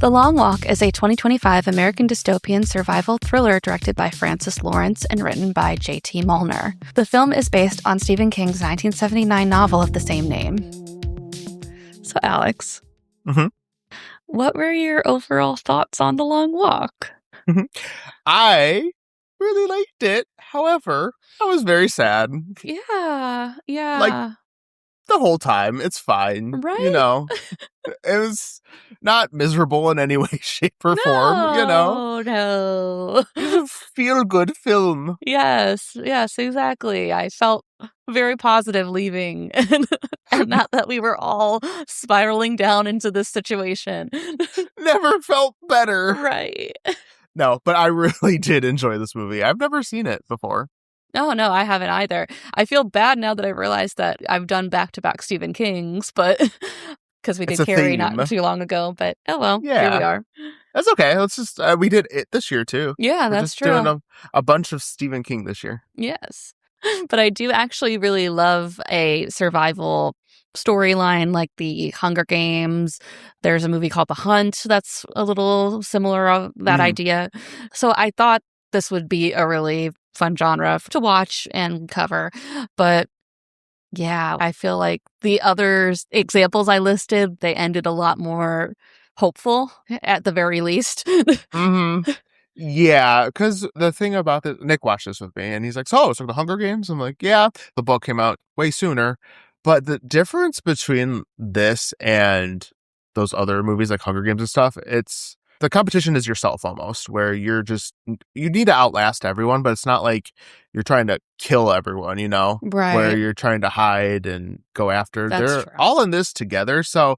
The Long Walk is a 2025 American dystopian survival thriller directed by Francis Lawrence and written by J.T. Molnar. The film is based on Stephen King's 1979 novel of the same name. So, Alex, what were your overall thoughts on The Long Walk? I really liked it. However, I was very sad. Yeah. Like, the whole time. It's fine. Right? You know, it was not miserable in any way, shape, or form, you know? No. It's a feel-good film. Yes, exactly. I felt very positive leaving, and not that we were all spiraling down into this situation. Never felt better. Right. No, but I really did enjoy this movie. I've never seen it before. Oh, no, I haven't either. I feel bad now that I realized that I've done back-to-back Stephen Kings, but because we did Carrie not too long ago, but oh well, here we are. That's okay. Let's just, we did it this year too. Yeah, We're that's just true. doing a bunch of Stephen King this year. Yes. But I do actually really love a survival storyline like the Hunger Games. There's a movie called The Hunt that's a little similar of that idea. So I thought this would be a really fun genre to watch and cover. But yeah, I feel like the other examples I listed, they ended a lot more hopeful at the very least. Yeah, because the thing about this, Nick watched this with me and he's like, so The Hunger Games? I'm like, yeah, the book came out way sooner. But the difference between this and those other movies like Hunger Games and stuff, it's the competition is yourself almost, where you need to outlast everyone, but it's not like you're trying to kill everyone, you know? Right. Where you're trying to hide and go after. That's true. All in this together. So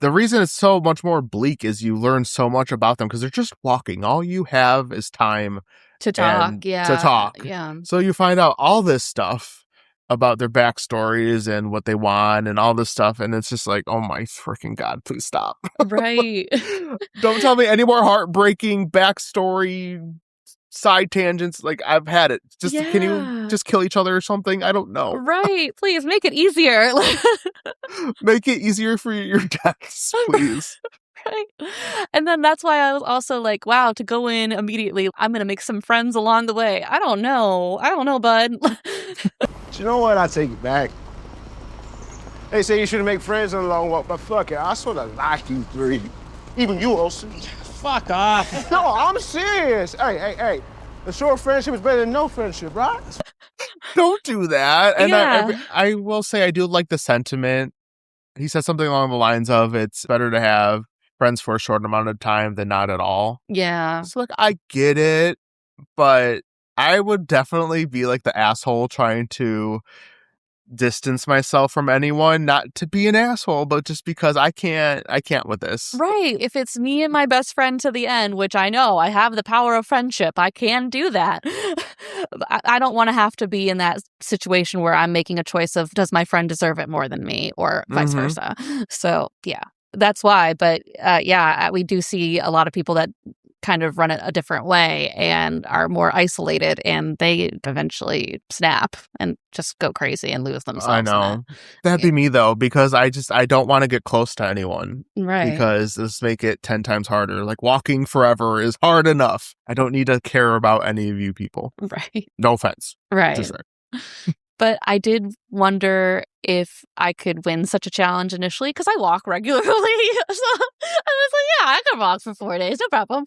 the reason it's so much more bleak is you learn so much about them because they're just walking. All you have is time to talk. To talk. Yeah. So you find out all this stuff about their backstories and what they want and all this stuff. And it's just like, oh my freaking God, please stop. Right. Don't tell me any more heartbreaking backstory side tangents. Like, I've had it. Can you just kill each other or something? I don't know. Right. Please make it easier. Make it easier for your deaths, please. Right. And then that's why I was also like, wow, to go in immediately, I'm going to make some friends along the way. I don't know, bud. You know what? I take it back. They say you shouldn't make friends on a long walk, but fuck it, I sort of like you three. Even you, Olsen. Fuck off. No, I'm serious. Hey. A short friendship is better than no friendship, right? Don't do that. And Yeah. I will say I do like the sentiment. He said something along the lines of it's better to have friends for a short amount of time than not at all. Yeah. So like I get it, but I would definitely be like the asshole trying to distance myself from anyone, not to be an asshole, but just because I can't with this. Right. If it's me and my best friend to the end, which I know I have the power of friendship, I can do that. I don't want to have to be in that situation where I'm making a choice of does my friend deserve it more than me or vice versa. So yeah, that's why. But we do see a lot of people that kind of run it a different way and are more isolated, and they eventually snap and just go crazy and lose themselves. I know. That'd be me though, because I don't want to get close to anyone. Right. Because this make it 10 times harder. Like walking forever is hard enough. I don't need to care about any of you people. Right. No offense. Right. Just right. But I did wonder if I could win such a challenge initially, because I walk regularly. So I was like, yeah, I could walk for 4 days, no problem.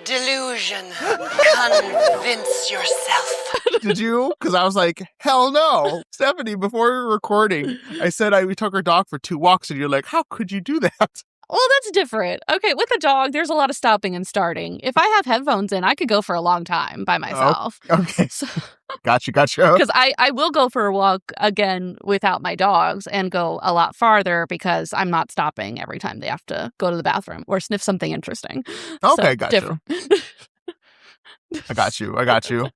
Delusion. Convince yourself. Did you? Because I was like, hell no. Stephanie, before we were recording, I said we took our dog for 2 walks, and you're like, how could you do that? Well, that's different. Okay, with a dog, there's a lot of stopping and starting. If I have headphones in, I could go for a long time by myself. Oh, okay. So, Gotcha. because I will go for a walk again without my dogs and go a lot farther because I'm not stopping every time they have to go to the bathroom or sniff something interesting. Okay, so, gotcha. I got you.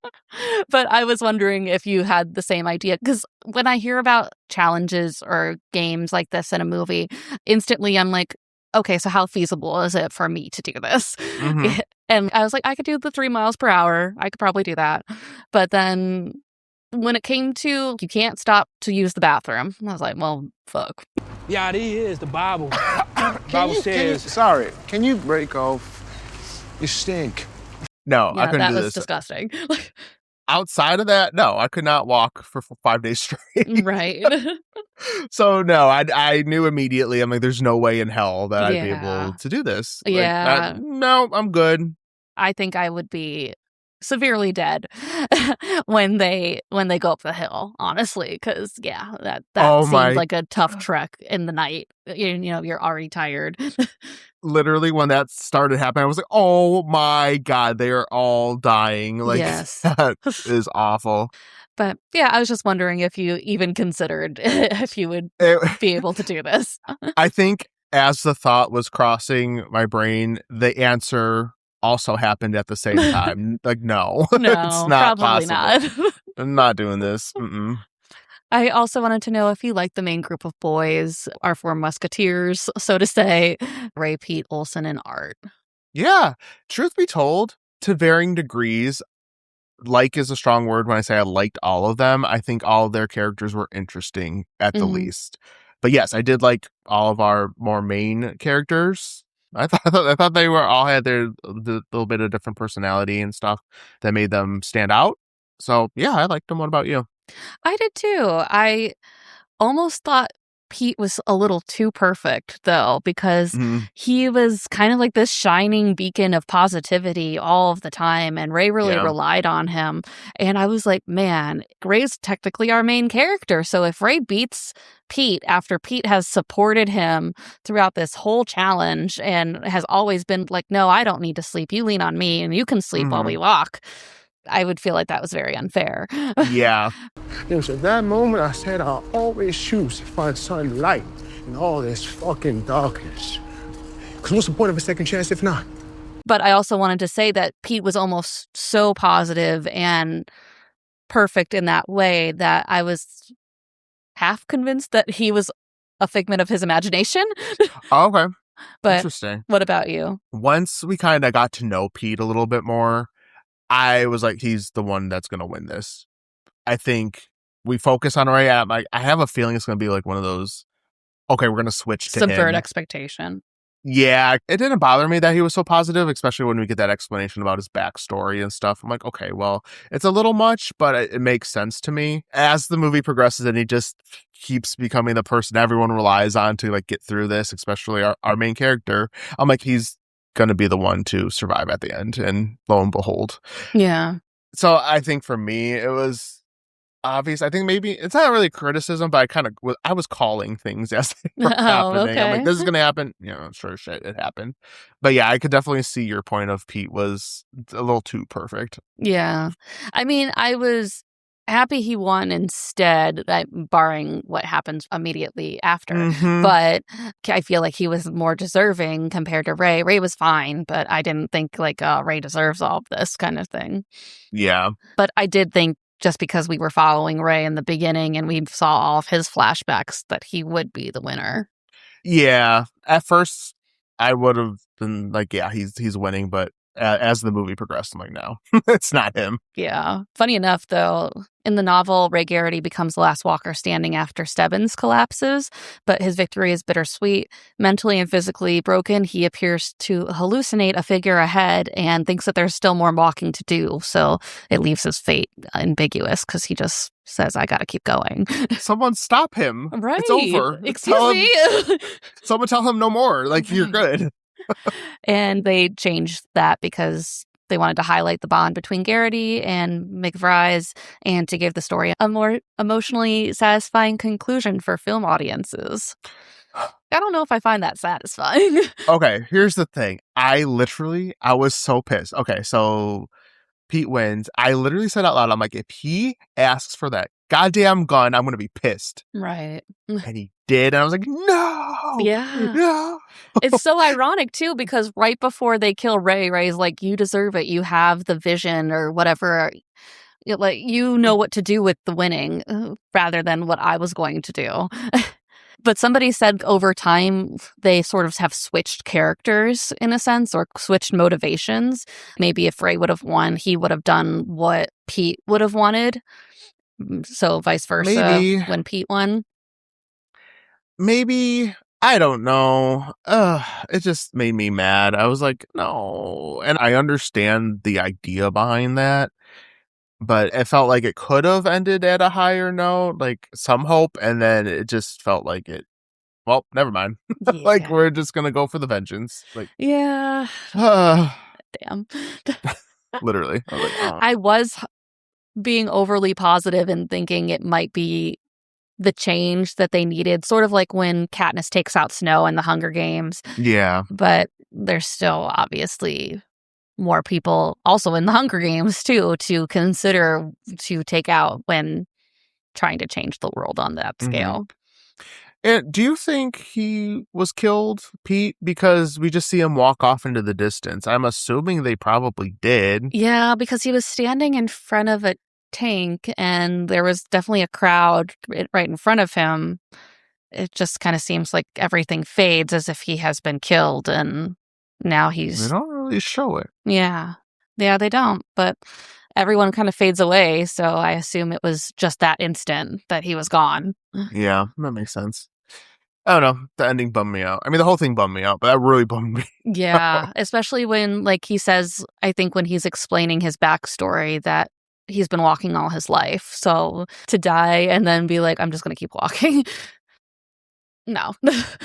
But I was wondering if you had the same idea, because when I hear about challenges or games like this in a movie, instantly I'm like, okay, so how feasible is it for me to do this? And I was like, I could do the 3 miles per hour. I could probably do that. But then when it came to you can't stop to use the bathroom, I was like, well, fuck. Yeah, it is. The Bible. Sorry, can you break off? You stink. No, I Yeah, couldn't that do was this. disgusting. Outside of that, no, I could not walk for 5 days straight. Right. So no, I knew immediately. I'm like, there's no way in hell that I'd be Yeah. able to do this. Yeah. No, I'm good. I think I would be severely dead when they go up the hill, honestly, because that Oh seemed my- like a tough trek in the night. You know, you're already tired. Literally, when that started happening, I was like, oh my God, they are all dying. Like, Yes. that is awful. But yeah, I was just wondering if you even considered if you would be able to do this. I think as the thought was crossing my brain, the answer also happened at the same time. Like, no, No, it's not probably possible. not. I'm not doing this. Mm-mm. I also wanted to know if you like the main group of boys, our four musketeers, so to say, Ray, Pete, Olsen, and Art. Yeah, truth be told, to varying degrees, like is a strong word when I say I liked all of them. I think all of their characters were interesting at the least. But yes, I did like all of our more main characters. I thought they were all had their little bit of different personality and stuff that made them stand out. So yeah, I liked them. What about you? I did too. I almost thought Pete was a little too perfect, though, because he was kind of like this shining beacon of positivity all of the time, and Ray really relied on him. And I was like, man, Ray's technically our main character, so if Ray beats Pete after Pete has supported him throughout this whole challenge and has always been like, no, I don't need to sleep, you lean on me and you can sleep while we walk, I would feel like that was very unfair. Yeah. It was at that moment I said I'll always choose to find some light in all this fucking darkness. Because what's the point of a second chance if not? But I also wanted to say that Pete was almost so positive and perfect in that way that I was half convinced that he was a figment of his imagination. Okay. But interesting. What about you? Once we kind of got to know Pete a little bit more, I was like, he's the one that's going to win this. I think we focus on Ray. I have a feeling it's going to be like one of those, okay, we're going to switch to subvert him. expectation. Yeah, it didn't bother me that he was so positive, especially when we get that explanation about his backstory and stuff. I'm like, okay, well, it's a little much, but it makes sense to me. As the movie progresses and he just keeps becoming the person everyone relies on to like get through this, especially our main character, I'm like, he's going to be the one to survive at the end. And lo and behold. Yeah. So I think for me, it was obvious. I think maybe it's not really criticism, but I was calling things as they were happening. Okay. I'm like, this is going to happen. You know, sure shit, it happened. But yeah, I could definitely see your point of Pete was a little too perfect. Yeah. I mean, I was happy he won instead, barring what happens immediately after. But I feel like he was more deserving compared to Ray. Ray was fine, but I didn't think like Ray deserves all of this kind of thing. Yeah. But I did think just because we were following Ray in the beginning and we saw all of his flashbacks that he would be the winner. Yeah. At first, I would have been like, yeah, he's winning, but as the movie progressed, I'm like, no, it's not him. Yeah. Funny enough, though, in the novel, Ray Garrity becomes the last walker standing after Stebbins collapses, but his victory is bittersweet. Mentally and physically broken, he appears to hallucinate a figure ahead and thinks that there's still more walking to do, so it leaves his fate ambiguous because he just says, I gotta keep going. Someone stop him. Right. It's over. Excuse me. Someone tell him no more. Like, you're good. And they changed that because they wanted to highlight the bond between Garrity and McVries and to give the story a more emotionally satisfying conclusion for film audiences. I don't know if I find that satisfying. Okay, here's the thing. I was so pissed. Okay, so Pete wins. I literally said out loud, I'm like, if he asks for that goddamn gun, I'm going to be pissed. Right. And he did. And I was like, no. Yeah. No. It's so ironic, too, because right before they kill Ray, Ray's like, you deserve it. You have the vision or whatever. Like, you know what to do with the winning rather than what I was going to do. But somebody said over time, they sort of have switched characters in a sense or switched motivations. Maybe if Ray would have won, he would have done what Pete would have wanted. So vice versa Maybe. when Pete won. Maybe. I don't know. It just made me mad. I was like, no. And I understand the idea behind that, but it felt like it could have ended at a higher note, like some hope, and then it just felt like it. Well, never mind. Like, Yeah. we're just gonna go for the vengeance. Like, Yeah. uh, Damn. literally. I was like, oh. I was being overly positive and thinking it might be the change that they needed, sort of like when Katniss takes out Snow in the Hunger Games. Yeah. But there's still obviously more people also in the Hunger Games too to consider to take out when trying to change the world on that scale. And do you think he was killed, Pete? Because we just see him walk off into the distance. I'm assuming they probably did. Yeah, because he was standing in front of a tank and there was definitely a crowd right in front of him. It just kind of seems like everything fades as if he has been killed and now They he's... don't really show it. Yeah. Yeah, they don't. But everyone kind of fades away, so I assume it was just that instant that he was gone. Yeah, that makes sense. I don't know. The ending bummed me out. I mean, the whole thing bummed me out, but that really bummed me. Yeah, especially when, like, he says, I think when he's explaining his backstory that he's been walking all his life. So to die and then be like, I'm just going to keep walking. No.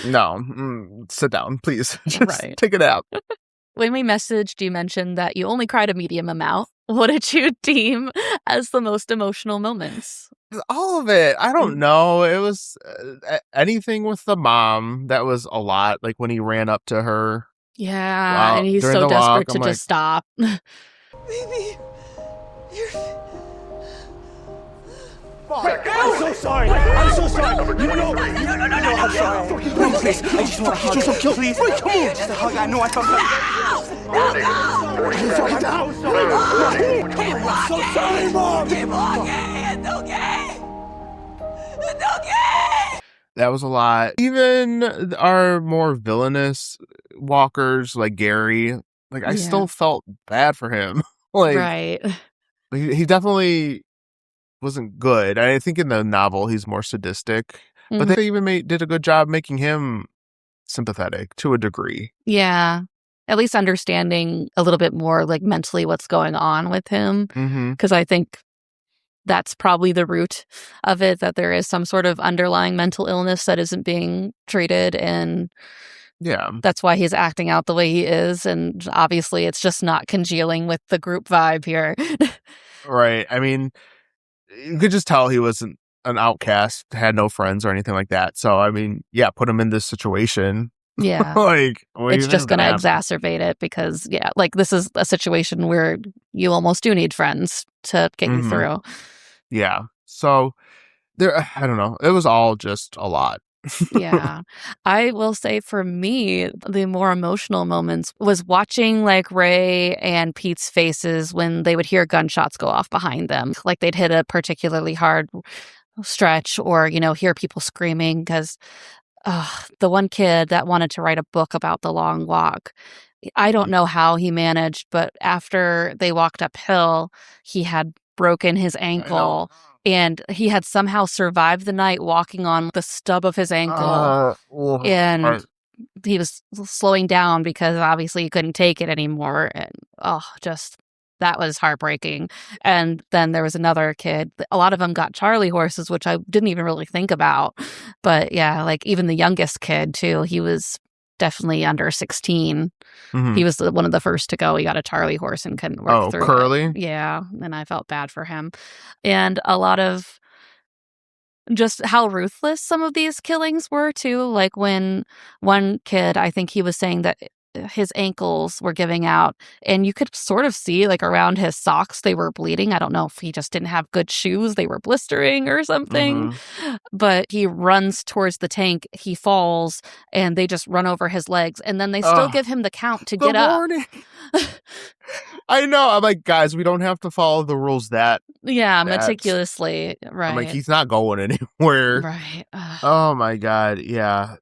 No. Sit down, please. Just Right. take it out. When we messaged, you mentioned that you only cried a medium amount. What did you deem as the most emotional moments? All of it. I don't know. It was anything with the mom. That was a lot. Like when he ran up to her. Yeah, and he's during so the walk, desperate to I'm just stop. Baby, you're... I'm so sorry. I'm so sorry. You know I'm sorry. Please, I just want to hug you. Please, come on. Just a hug. I know I felt I'm so sorry, Mom. Keep walking. It's okay. It's okay. That was a lot. Even our more villainous walkers, like Gary, like I still felt bad for him. Like, right. he definitely wasn't good. I think in the novel he's more sadistic, but they even did a good job making him sympathetic to a degree. Yeah. At least understanding a little bit more, like, mentally what's going on with him. Because I think that's probably the root of it, that there is some sort of underlying mental illness that isn't being treated, and that's why he's acting out the way he is, and obviously it's just not congealing with the group vibe here. Right. I mean, you could just tell he wasn't an outcast, had no friends or anything like that. So, I mean, yeah, put him in this situation. Yeah. Like, it's just going to exacerbate it because, like, this is a situation where you almost do need friends to get you through. Yeah. So, I don't know. It was all just a lot. Yeah. I will say for me, the more emotional moments was watching, like, Ray and Pete's faces when they would hear gunshots go off behind them. Like they'd hit a particularly hard stretch or, hear people screaming because the one kid that wanted to write a book about the long walk, I don't know how he managed, but after they walked uphill, he had broken his ankle. And he had somehow survived the night walking on the stub of his ankle. And he was slowing down because obviously he couldn't take it anymore. And that was heartbreaking. And then there was another kid. A lot of them got Charlie horses, which I didn't even really think about. But yeah, like even the youngest kid too, he was definitely under 16. He was one of the first to go. He got a Charlie horse and couldn't work through Curly? it. Yeah, and I felt bad for him. And a lot of just how ruthless some of these killings were too. Like when one kid, I think he was saying that his ankles were giving out and you could sort of see like around his socks they were bleeding. I don't know if he just didn't have good shoes, they were blistering or something. But he runs towards the tank, he falls, and they just run over his legs, and then they still give him the count to get up. I know. I'm like, guys, we don't have to follow the rules meticulously. Right. I'm like, he's not going anywhere. Right. Oh my God. Yeah.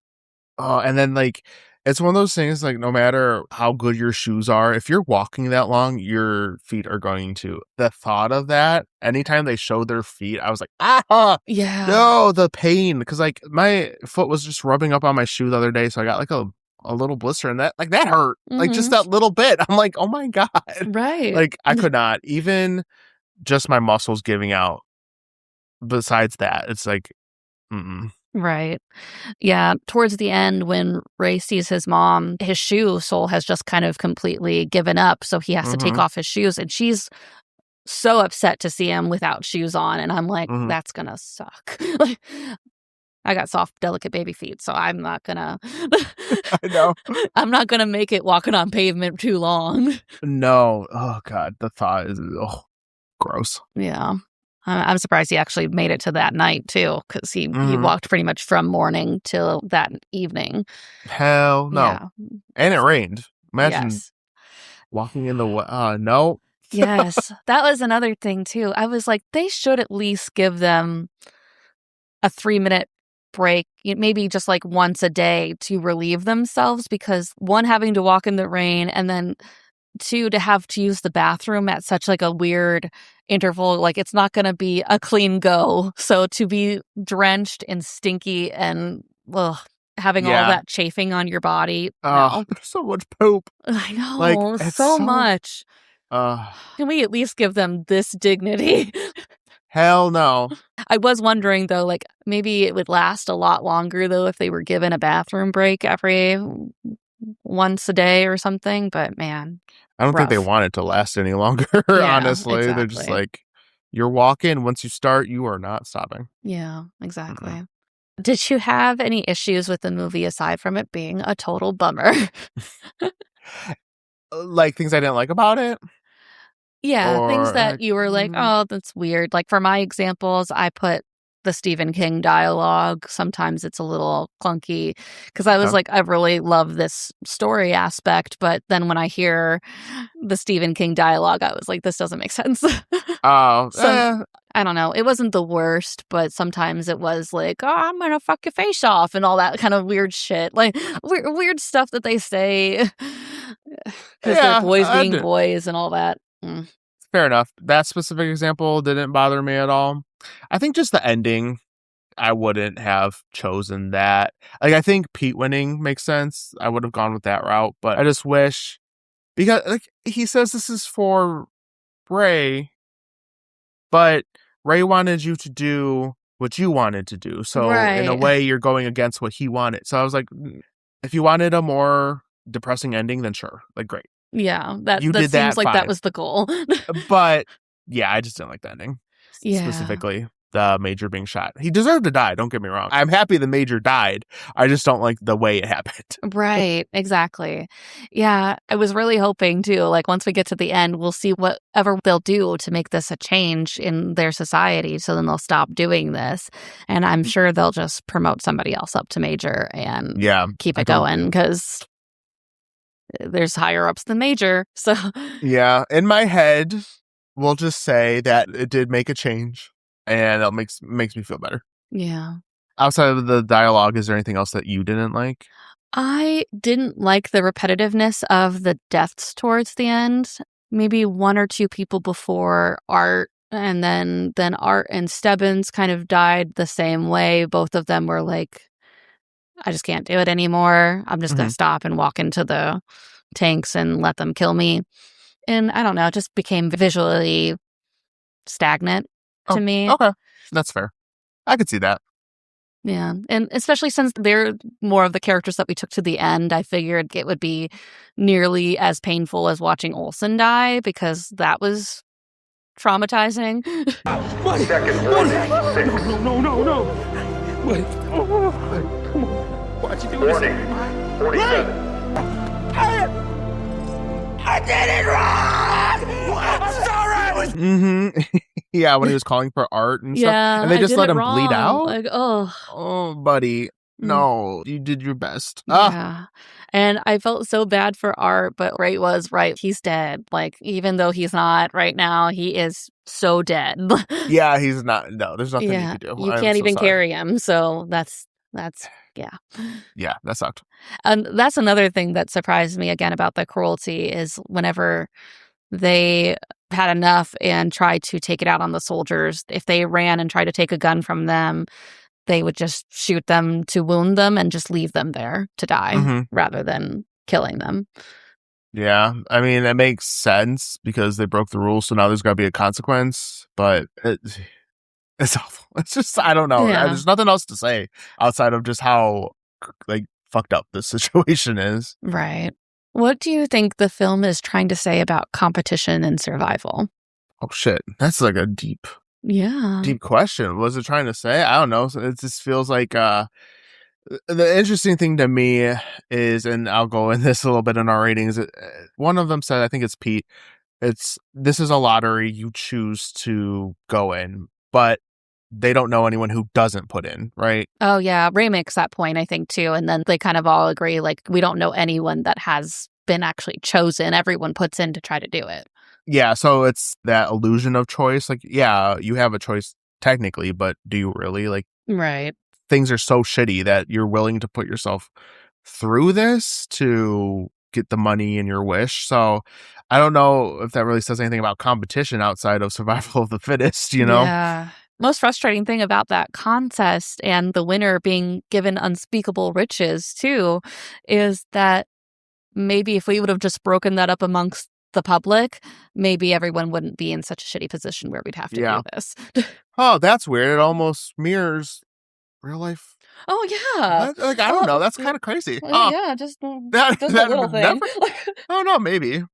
Oh, and then like It's one of those things, like, no matter how good your shoes are, if you're walking that long, your feet are going to. The thought of that, anytime they showed their feet, I was like, Yeah. no, the pain. Because, like, my foot was just rubbing up on my shoe the other day, so I got, like, a little blister, and that hurt. Like, just that little bit. I'm like, oh my God. Right. Like, I could not. Even just my muscles giving out. Besides that, it's like, mm-mm. Right. Yeah. Towards the end, when Ray sees his mom, his shoe sole has just kind of completely given up. So he has to take off his shoes. And she's so upset to see him without shoes on. And I'm like, that's going to suck. Like, I got soft, delicate baby feet. So I'm not going to. I know. I'm not going to make it walking on pavement too long. No. Oh, God. The thought is gross. Yeah. I'm surprised he actually made it to that night, too, because he walked pretty much from morning till that evening. Hell no. Yeah. And it rained. Imagine walking in the... no. Yes. That was another thing, too. I was like, they should at least give them a 3-minute break, maybe just like once a day to relieve themselves, because one, having to walk in the rain, and then two, to have to use the bathroom at such like a weird interval, like it's not going to be a clean go. So to be drenched and stinky and having all that chafing on your body. No. There's so much poop. I know. Like, it's so much. Can we at least give them this dignity? Hell no. I was wondering, though, like maybe it would last a lot longer, though, if they were given a bathroom break every once a day or something. But man, I don't think they want it to last any longer, honestly. Exactly. They're just like, you're walking. Once you start, you are not stopping. Yeah, exactly. Did you have any issues with the movie aside from it being a total bummer? Like things I didn't like about it? Yeah, things Or, that you were like, oh, that's weird. Like for my examples, I put the Stephen King dialogue. Sometimes it's a little clunky because I was like, I really love this story aspect. But then when I hear the Stephen King dialogue, I was like, this doesn't make sense. I don't know. It wasn't the worst, but sometimes it was like, oh, I'm going to fuck your face off and all that kind of weird shit. Like weird stuff that they say because they're boys being boys and all that. Fair enough. That specific example didn't bother me at all. I think just the ending, I wouldn't have chosen that. Like, I think Pete winning makes sense. I would have gone with that route, but I just wish, because like he says this is for Ray, but Ray wanted you to do what you wanted to do. So in a way, you're going against what he wanted. So I was like, if you wanted a more depressing ending, then sure, like great. Yeah, that seems like that was the goal. But yeah, I just didn't like the ending. Specifically, the Major being shot. He deserved to die, don't get me wrong. I'm happy the Major died. I just don't like the way it happened. Right, exactly. Yeah, I was really hoping too, like once we get to the end, we'll see whatever they'll do to make this a change in their society, so then they'll stop doing this. And I'm sure they'll just promote somebody else up to Major and keep it going, because there's higher ups than Major. So yeah, in my head, we'll just say that it did make a change, and that makes me feel better. Yeah. Outside of the dialogue, is there anything else that you didn't like? I didn't like the repetitiveness of the deaths towards the end. Maybe one or two people before Art, and then Art and Stebbins kind of died the same way. Both of them were like, I just can't do it anymore. I'm just going to stop and walk into the tanks and let them kill me. And I don't know, it just became visually stagnant to me. Okay, that's fair. I could see that. Yeah, and especially since they're more of the characters that we took to the end, I figured it would be nearly as painful as watching Olsen die, because that was traumatizing. Second warning, 6. No. Wait. Come on. Why'd you do this? Warning, 47. I did it wrong! I'm sorry! Yeah, when he was calling for Art and stuff. Yeah, and they just let him wrong. bleed out? Like, Oh, buddy. No, you did your best. Yeah. And I felt so bad for Art, but Ray was right. He's dead. Like, even though he's not right now, he is so dead. Yeah, he's not. No, there's nothing you can do. You can't even carry him. So that's Yeah. Yeah, that sucked. And that's another thing that surprised me again about the cruelty is whenever they had enough and tried to take it out on the soldiers, if they ran and tried to take a gun from them, they would just shoot them to wound them and just leave them there to die rather than killing them. Yeah, I mean, that makes sense because they broke the rules, so now there's got to be a consequence, but it's awful. It's just, I don't know. Yeah. There's nothing else to say outside of just how, like, fucked up this situation is. Right. What do you think the film is trying to say about competition and survival? Oh, shit. That's like a deep question. What was it trying to say? I don't know. It just feels like the interesting thing to me is, and I'll go in this a little bit in our ratings. One of them said, I think it's Pete, this is a lottery you choose to go in, but they don't know anyone who doesn't put in, right? Oh, yeah. Ray makes that point, I think, too. And then they kind of all agree, like, we don't know anyone that has been actually chosen. Everyone puts in to try to do it. Yeah, so it's that illusion of choice. Like, yeah, you have a choice technically, but do you really? Like, right. Things are so shitty that you're willing to put yourself through this to get the money and your wish. So I don't know if that really says anything about competition outside of survival of the fittest, you know? Yeah. Most frustrating thing about that contest and the winner being given unspeakable riches, too, is that maybe if we would have just broken that up amongst the public, maybe everyone wouldn't be in such a shitty position where we'd have to do this. Oh, that's weird. It almost mirrors real life. Oh, yeah. I don't know. That's kind of crazy. Yeah, just a little thing. Oh, no, maybe.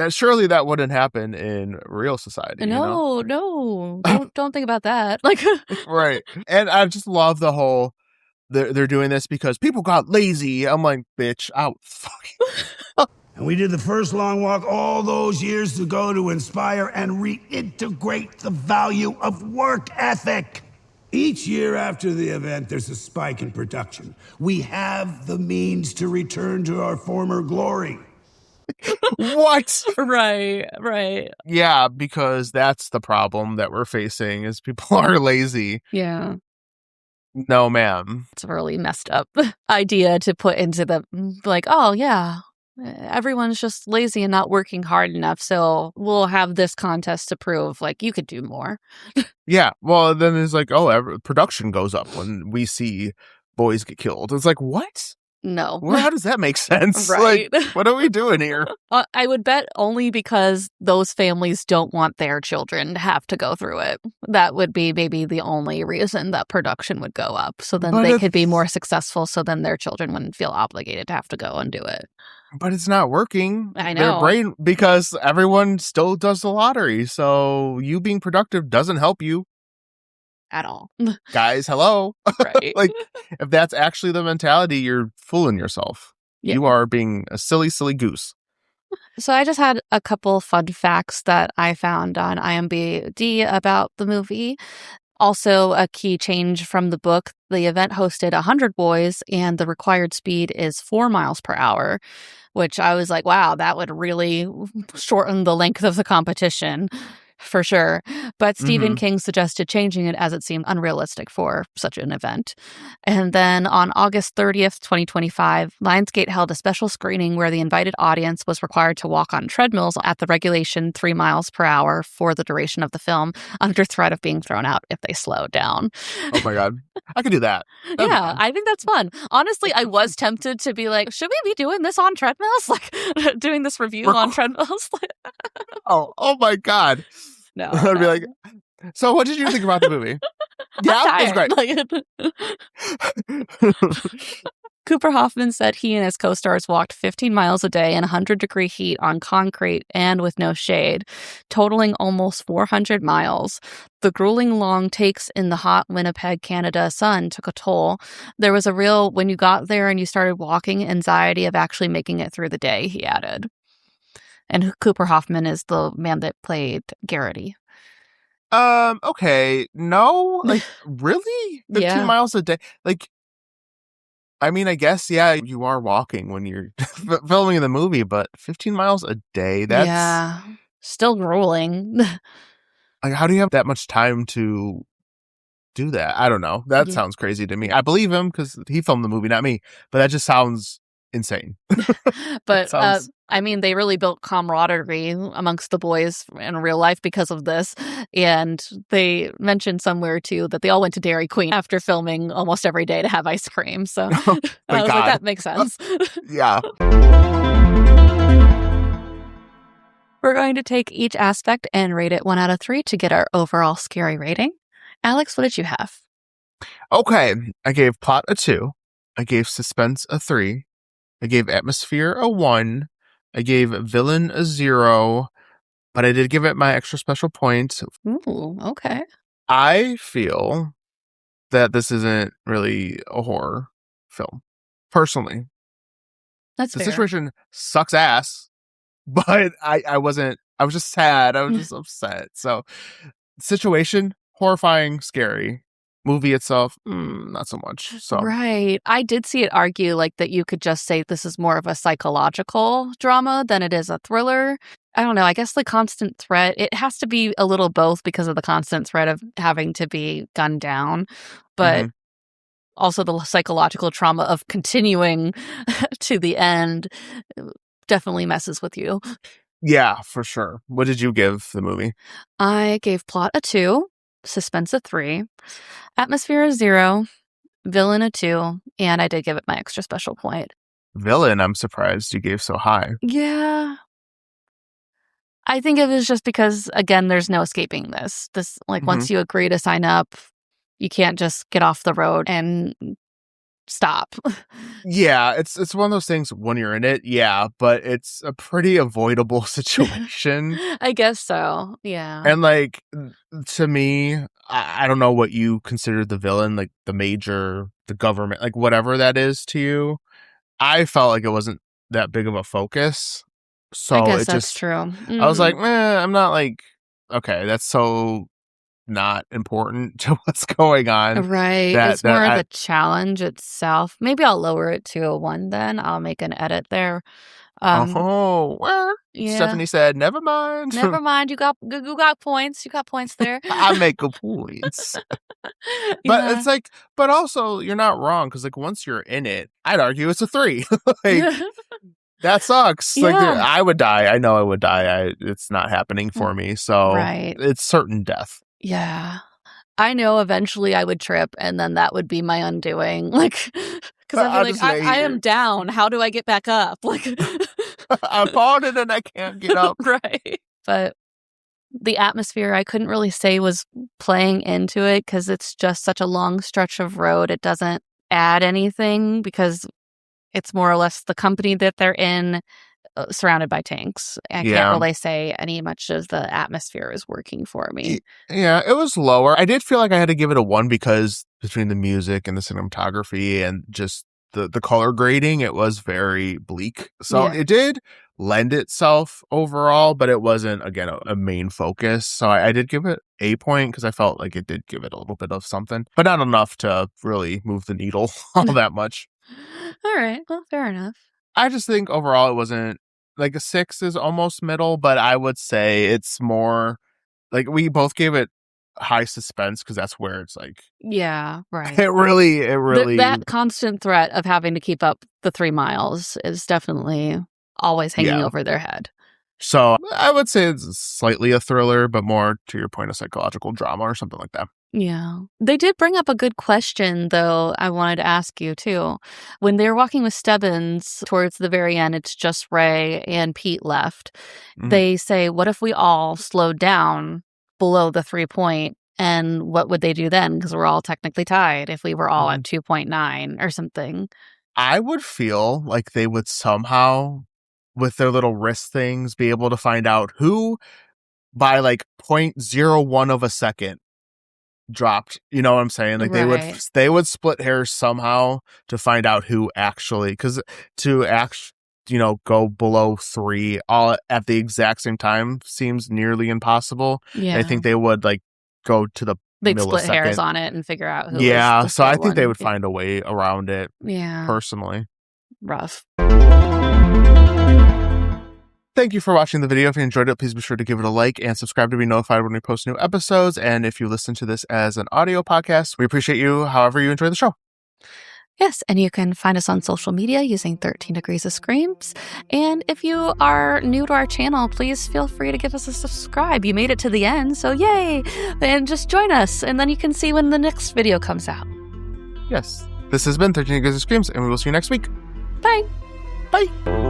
Surely that wouldn't happen in real society. No, don't think about that. Right. And I just love the whole, they're doing this because people got lazy. I'm like, bitch, fuck. And we did the first long walk all those years ago to inspire and reintegrate the value of work ethic. Each year after the event, there's a spike in production. We have the means to return to our former glory. What? Right. Yeah, because that's the problem that we're facing is people are lazy. Yeah. No, ma'am. It's a really messed up idea to put into the, like, oh, yeah, everyone's just lazy and not working hard enough, so we'll have this contest to prove, like, you could do more. Yeah, well, then it's like, oh, production goes up when we see boys get killed. It's like, what? No. Well, how does that make sense? Right. Like, what are we doing here? I would bet only because those families don't want their children to have to go through it. That would be maybe the only reason that production would go up. So then they could be more successful, so then their children wouldn't feel obligated to have to go and do it. But it's not working. I know. Their brain, because everyone still does the lottery. So you being productive doesn't help you. At all. Guys, hello. Right. Like, if that's actually the mentality, you're fooling yourself. Yeah. You are being a silly, silly goose. So I just had a couple fun facts that I found on IMDb about the movie. Also, a key change from the book, the event hosted 100 boys and the required speed is 4 miles per hour, which I was like, wow, that would really shorten the length of the competition. For sure. But Stephen King suggested changing it as it seemed unrealistic for such an event. And then on August 30th, 2025, Lionsgate held a special screening where the invited audience was required to walk on treadmills at the regulation 3 miles per hour for the duration of the film, under threat of being thrown out if they slowed down. Oh my God. I could do that. Yeah, I think that's fun. Honestly, I was tempted to be like, should we be doing this on treadmills? Like, doing this review on treadmills? Oh my God. No. I'd be like, so what did you think about the movie? Yeah, it was great. Cooper Hoffman said he and his co-stars walked 15 miles a day in 100-degree heat on concrete and with no shade, totaling almost 400 miles. The grueling long takes in the hot Winnipeg, Canada sun took a toll. There was a real, when you got there and you started walking, anxiety of actually making it through the day, he added. And Cooper Hoffman is the man that played Garrity. Okay. No? Like, really? 15 miles a day? Like, I mean, I guess, yeah, you are walking when you're filming the movie, but 15 miles a day, that's... Yeah. Still grueling. Like, how do you have that much time to do that. I don't know. That sounds crazy to me. I believe him because he filmed the movie, not me. But that just sounds insane. But I mean, they really built camaraderie amongst the boys in real life because of this. And they mentioned somewhere too that they all went to Dairy Queen after filming almost every day to have ice cream. So I was like, that makes sense. Yeah. We're going to take each aspect and rate it 1 out of 3 to get our overall scary rating. Alex, what did you have? Okay. I gave plot a 2. I gave suspense a 3. I gave atmosphere a 1. I gave villain a 0. But I did give it my extra special point. Ooh, okay. I feel that this isn't really a horror film. Personally. That's the fair. situation sucks ass, but I was just sad. I was just upset. So situation, horrifying, scary. Movie itself, not so much. So Right. I did see it argue like that you could just say this is more of a psychological drama than it is a thriller. I don't know. I guess the constant threat, it has to be a little both because of the constant threat of having to be gunned down, but also the psychological trauma of continuing to the end definitely messes with you. Yeah, for sure. What did you give the movie? I gave plot a 2, suspense a 3, atmosphere a 0, villain a 2, and I did give it my extra special point. Villain, I'm surprised you gave so high. Yeah. I think it was just because, again, there's no escaping this. Once you agree to sign up, you can't just get off the road and stop. Yeah, it's one of those things when you're in it, but it's a pretty avoidable situation. I guess so, yeah. And like, to me, I don't know what you consider the villain, like the major, the government, like whatever that is to you. I felt like it wasn't that big of a focus. So I guess it that's just, true. I was like, I'm not like, okay, that's so not important to what's going on. Right. It's more of the challenge itself. Maybe I'll lower it to a 1 then. I'll make an edit there. Well, Yeah. Stephanie said, never mind. Never mind. You got points. You got points there. I make good points. But Yeah. it's like, but also you're not wrong because like once you're in it, I'd argue it's a 3. Like that sucks. Like Yeah. I would die. I know I would die. It's not happening for me. So Right. it's certain death. Yeah. I know eventually I would trip and then that would be my undoing. Like, because I'll I'd be just like, lay I here. am down. How do I get back up? Like, I'm falling and I can't get up. right. But the atmosphere, I couldn't really say was playing into it because it's just such a long stretch of road. It doesn't add anything because it's more or less the company that they're in, surrounded by tanks. I can't really say any much of the atmosphere is working for me. Yeah, it was lower. I did feel like I had to give it a 1 because between the music and the cinematography and just the color grading, it was very bleak. So Yeah. it did lend itself overall, but it wasn't, again, a main focus. So I did give it a point because I felt like it did give it a little bit of something, but not enough to really move the needle all that much. All right. Well, fair enough. I just think overall it wasn't, like a 6 is almost middle, but I would say it's more like we both gave it high suspense because that's where it's like, Yeah, right. it really That constant threat of having to keep up the 3 miles is definitely always hanging over their head. So I would say it's slightly a thriller, but more to your point, a psychological drama or something like that. Yeah. They did bring up a good question, though, I wanted to ask you, too. When they're walking with Stebbins towards the very end, it's just Ray and Pete left. They say, what if we all slowed down below the 3 point? And what would they do then? Because we're all technically tied if we were all at 2.9 or something. I would feel like they would somehow, with their little wrist things, be able to find out who by like 0.01 of a second dropped. You know what I'm saying? Like they would split hairs somehow to find out who actually, because to go below 3 all at the exact same time seems nearly impossible. Yeah. I think they would like go to the They'd split hairs millisecond. on it and figure out who was Yeah, the so I third think they one. would find a way around it Yeah. personally. Rough. Thank you for watching the video. If you enjoyed it, please be sure to give it a like and subscribe to be notified when we post new episodes. And if you listen to this as an audio podcast, we appreciate you however you enjoy the show. Yes, and you can find us on social media using 13 Degrees of Screams. And if you are new to our channel, please feel free to give us a subscribe. You made it to the end, so yay! And just join us, and then you can see when the next video comes out. Yes. This has been 13 Degrees of Screams, and we will see you next week. Bye! Bye!